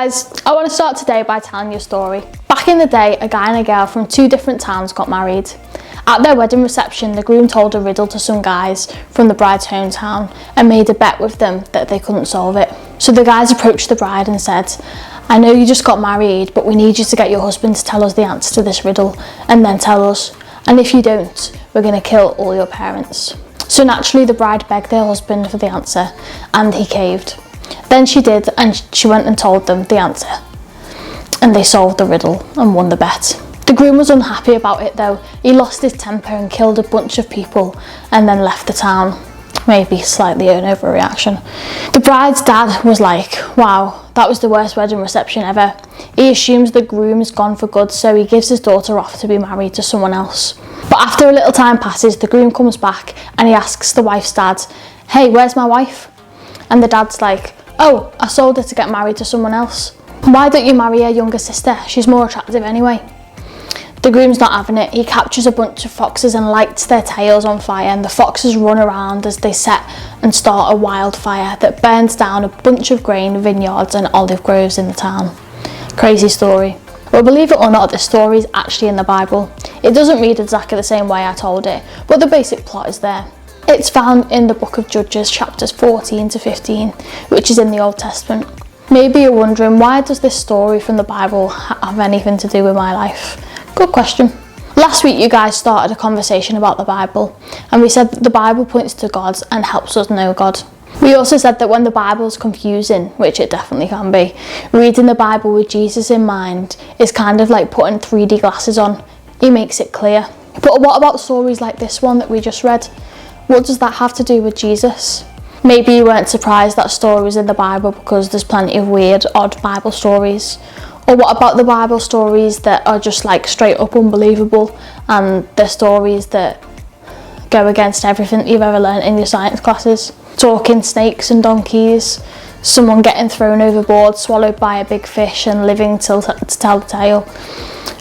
guys, I want to start today by telling you a story. Back in the day, a guy and a girl from 2 different towns got married. At their wedding reception, the groom told a riddle to some guys from the bride's hometown and made a bet with them that they couldn't solve it. So the guys approached the bride and said, "I know you just got married, but we need you to get your husband to tell us the answer to this riddle and then tell us. And if you don't, we're going to kill all your parents." So naturally, the bride begged her husband for the answer and he caved. Then she did, and she went and told them the answer. And they solved the riddle and won the bet. The groom was unhappy about it though. He lost his temper and killed a bunch of people and then left the town. Maybe slightly an overreaction. The bride's dad was like, "Wow, that was the worst wedding reception ever." He assumes the groom is gone for good, so he gives his daughter off to be married to someone else. But after a little time passes, the groom comes back and he asks the wife's dad, "Hey, where's my wife?" And the dad's like, "Oh, I sold her to get married to someone else." "Why don't you marry her younger sister? She's more attractive anyway." The groom's not having it. He captures a bunch of foxes and lights their tails on fire, and the foxes run around as they set and start a wildfire that burns down a bunch of grain vineyards and olive groves in the town. Crazy story. Well, believe it or not, this story is actually in the Bible. It doesn't read exactly the same way I told it, but the basic plot is there. It's found in the book of Judges, chapters 14 to 15, which is in the Old Testament. Maybe you're wondering, why does this story from the Bible have anything to do with my life? Good question. Last week you guys started a conversation about the Bible, and we said that the Bible points to God and helps us know God. We also said that when the Bible's confusing, which it definitely can be, reading the Bible with Jesus in mind is kind of like putting 3D glasses on. He makes it clear. But what about stories like this one that we just read? What does that have to do with Jesus? Maybe you weren't surprised that story was in the Bible because there's plenty of weird, odd Bible stories. Or what about the Bible stories that are just like straight up unbelievable, and the stories that go against everything you've ever learnt in your science classes? Talking snakes and donkeys, someone getting thrown overboard, swallowed by a big fish and living to tell the tale.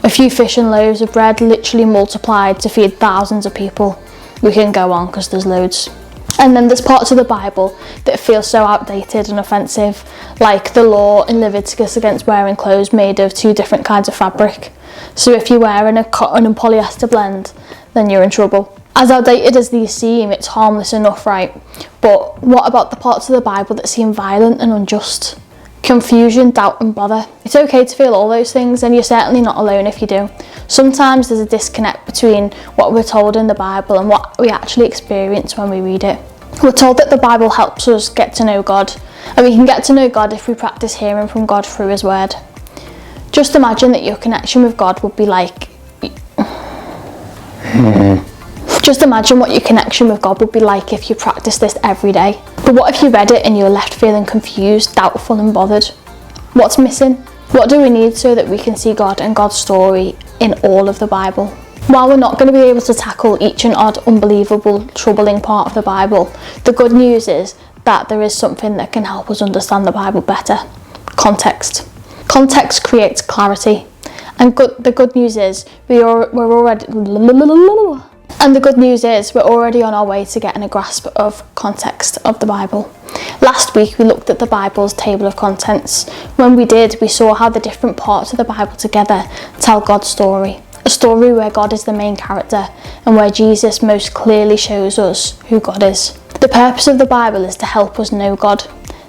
A few fish and loaves of bread literally multiplied to feed thousands of people. We can go on because there's loads. And then there's parts of the Bible that feel so outdated and offensive, like the law in Leviticus against wearing clothes made of 2 different kinds of fabric. So if you're wearing a cotton and polyester blend, then you're in trouble. As outdated as these seem, it's harmless enough, right? But what about the parts of the Bible that seem violent and unjust? Confusion, doubt and bother. It's okay to feel all those things, and you're certainly not alone if you do. Sometimes there's a disconnect between what we're told in the Bible and what we actually experience when we read it. We're told that the Bible helps us get to know God, and we can get to know God if we practice hearing from God through His Word. Just imagine that your connection with God would be like... Just imagine what your connection with God would be like if you practiced this every day. But what if you read it and you were left feeling confused, doubtful and bothered? What's missing? What do we need so that we can see God and God's story in all of the Bible? While we're not going to be able to tackle each and odd, unbelievable, troubling part of the Bible, the good news is that there is something that can help us understand the Bible better. Context. Context creates clarity. And the good news is we're already on our way to getting a grasp of context of the Bible. Last week we looked at the Bible's table of contents. When we did, we saw how the different parts of the Bible together tell God's story. A story where God is the main character and where Jesus most clearly shows us who God is. The purpose of the Bible is to help us know God.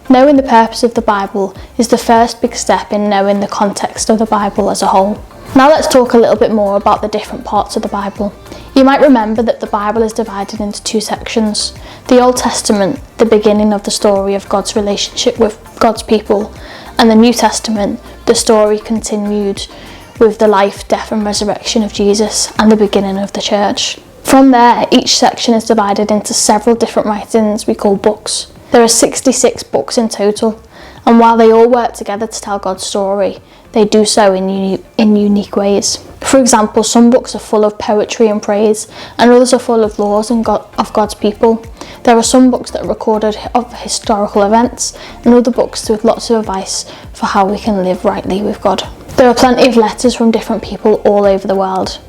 Knowing the purpose of the Bible is the first big step in knowing the context of the Bible as a whole. Now let's talk a little bit more about the different parts of the Bible. You might remember that the Bible is divided into 2 sections. The Old Testament, the beginning of the story of God's relationship with God's people, and the New Testament, the story continued with the life, death and resurrection of Jesus and the beginning of the church. From there, each section is divided into several different writings we call books. There are 66 books in total, and while they all work together to tell God's story, they do so in unique ways. For example, some books are full of poetry and praise, and others are full of laws of God's people. There are some books that are recorded of historical events, and other books with lots of advice for how we can live rightly with God. There are plenty of letters from different people all over the world.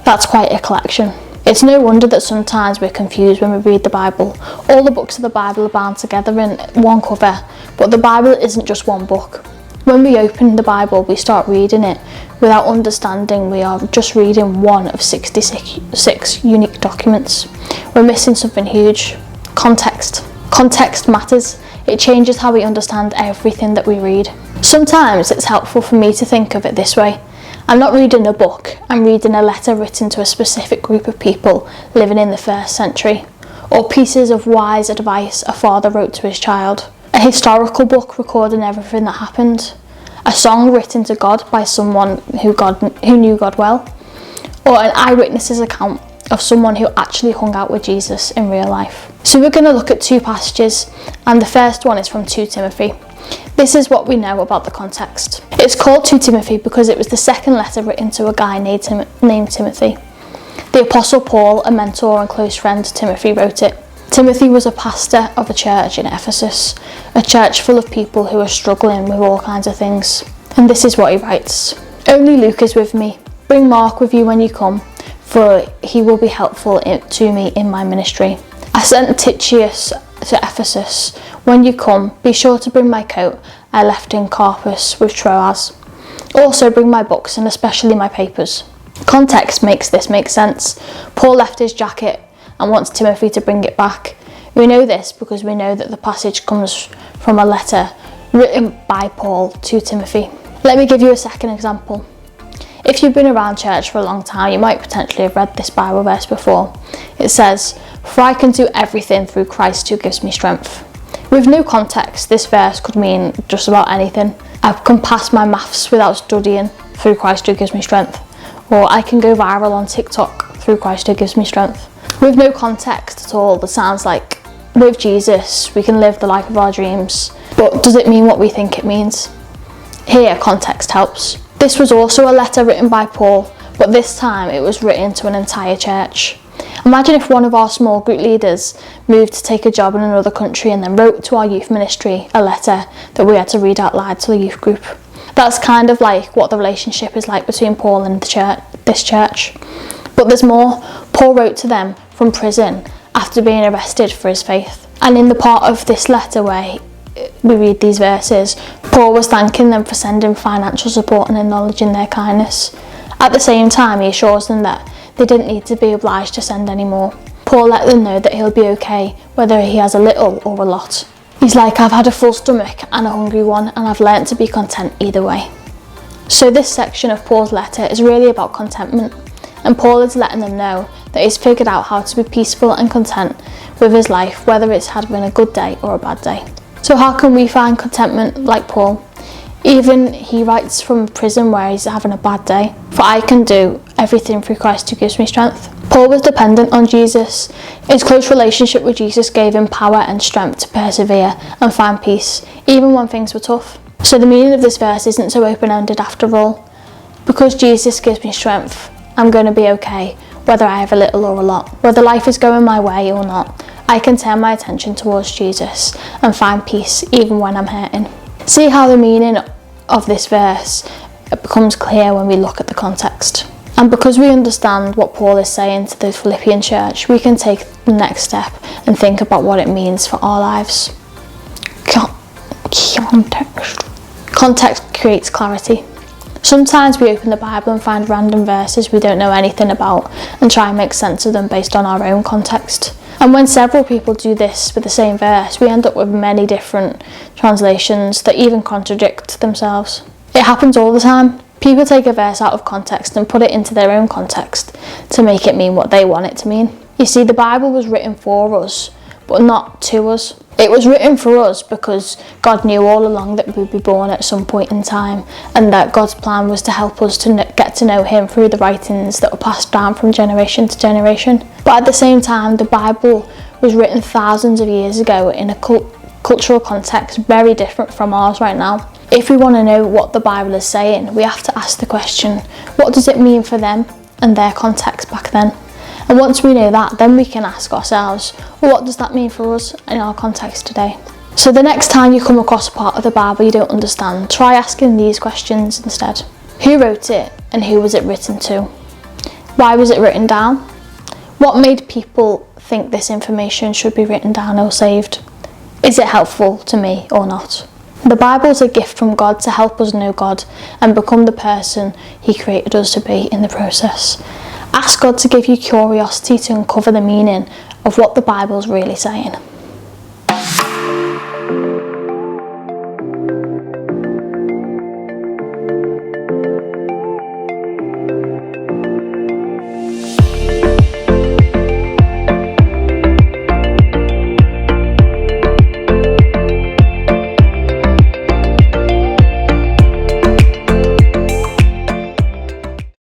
That's quite a collection. It's no wonder that sometimes we're confused when we read the Bible. All the books of the Bible are bound together in one cover, but the Bible isn't just one book. When we open the Bible, we start reading it without understanding we are just reading one of 66 unique documents. We're missing something huge. Context. Context matters. It changes how we understand everything that we read. Sometimes it's helpful for me to think of it this way. I'm not reading a book, I'm reading a letter written to a specific group of people living in the 1st century, or pieces of wise advice a father wrote to his child, a historical book recording everything that happened, a song written to God by someone who knew God well, or an eyewitness's account of someone who actually hung out with Jesus in real life. So we're going to look at 2 passages, and the first one is from 2 Timothy. This is what we know about the context. It's called 2 Timothy because it was the second letter written to a guy named Timothy. The Apostle Paul, a mentor and close friend to Timothy, wrote it. Timothy was a pastor of a church in Ephesus, a church full of people who are struggling with all kinds of things. And this is what he writes. Only Luke is with me. Bring Mark with you when you come, for he will be helpful to me in my ministry. I sent Tychicus to Ephesus. When you come, be sure to bring my coat I left in Carpus with Troas. Also bring my books and especially my papers. Context makes this make sense. Paul left his jacket and wants Timothy to bring it back. We know this because we know that the passage comes from a letter written by Paul to Timothy. Let me give you a second example. If you've been around church for a long time, you might potentially have read this Bible verse before. It says, "For I can do everything through Christ who gives me strength." With no context, this verse could mean just about anything. I can pass my maths without studying through Christ who gives me strength. Or I can go viral on TikTok through Christ who gives me strength. With no context at all, that sounds like with Jesus we can live the life of our dreams. But does it mean what we think it means? Here, context helps. This was also a letter written by Paul, but this time it was written to an entire church. Imagine if one of our small group leaders moved to take a job in another country and then wrote to our youth ministry a letter that we had to read out loud to the youth group. That's kind of like what the relationship is like between Paul and this church. But there's more. Paul wrote to them from prison after being arrested for his faith. And in the part of this letter where we read these verses, Paul was thanking them for sending financial support and acknowledging their kindness. At the same time, he assures them that they didn't need to be obliged to send any more. Paul let them know that he'll be okay whether he has a little or a lot. He's like, I've had a full stomach and a hungry one, and I've learnt to be content either way. So this section of Paul's letter is really about contentment, and Paul is letting them know that he's figured out how to be peaceful and content with his life, whether it's had been a good day or a bad day. So how can we find contentment like Paul? Even he writes from prison where he's having a bad day. For I can do everything through Christ who gives me strength. Paul was dependent on Jesus. His close relationship with Jesus gave him power and strength to persevere and find peace, even when things were tough. So the meaning of this verse isn't so open-ended after all. Because Jesus gives me strength, I'm going to be okay, whether I have a little or a lot. Whether life is going my way or not, I can turn my attention towards Jesus and find peace even when I'm hurting. See how the meaning of this verse becomes clear when we look at the context. And because we understand what Paul is saying to the Philippian church, we can take the next step and think about what it means for our lives. Context creates clarity. Sometimes we open the Bible and find random verses we don't know anything about and try and make sense of them based on our own context. And when several people do this with the same verse, we end up with many different translations that even contradict themselves. It happens all the time. People take a verse out of context and put it into their own context to make it mean what they want it to mean. You see, the Bible was written for us, but not to us. It was written for us because God knew all along that we'd be born at some point in time, and that God's plan was to help us to get to know him through the writings that were passed down from generation to generation. But at the same time, the Bible was written thousands of years ago in a cultural context very different from ours right now. If we want to know what the Bible is saying, we have to ask the question, what does it mean for them and their context back then? And once we know that, then we can ask ourselves, well, what does that mean for us in our context today? So the next time you come across a part of the Bible you don't understand, try asking these questions instead. Who wrote it and who was it written to? Why was it written down? What made people think this information should be written down or saved? Is it helpful to me or not? The Bible is a gift from God to help us know God and become the person He created us to be in the process. Ask God to give you curiosity to uncover the meaning of what the Bible is really saying.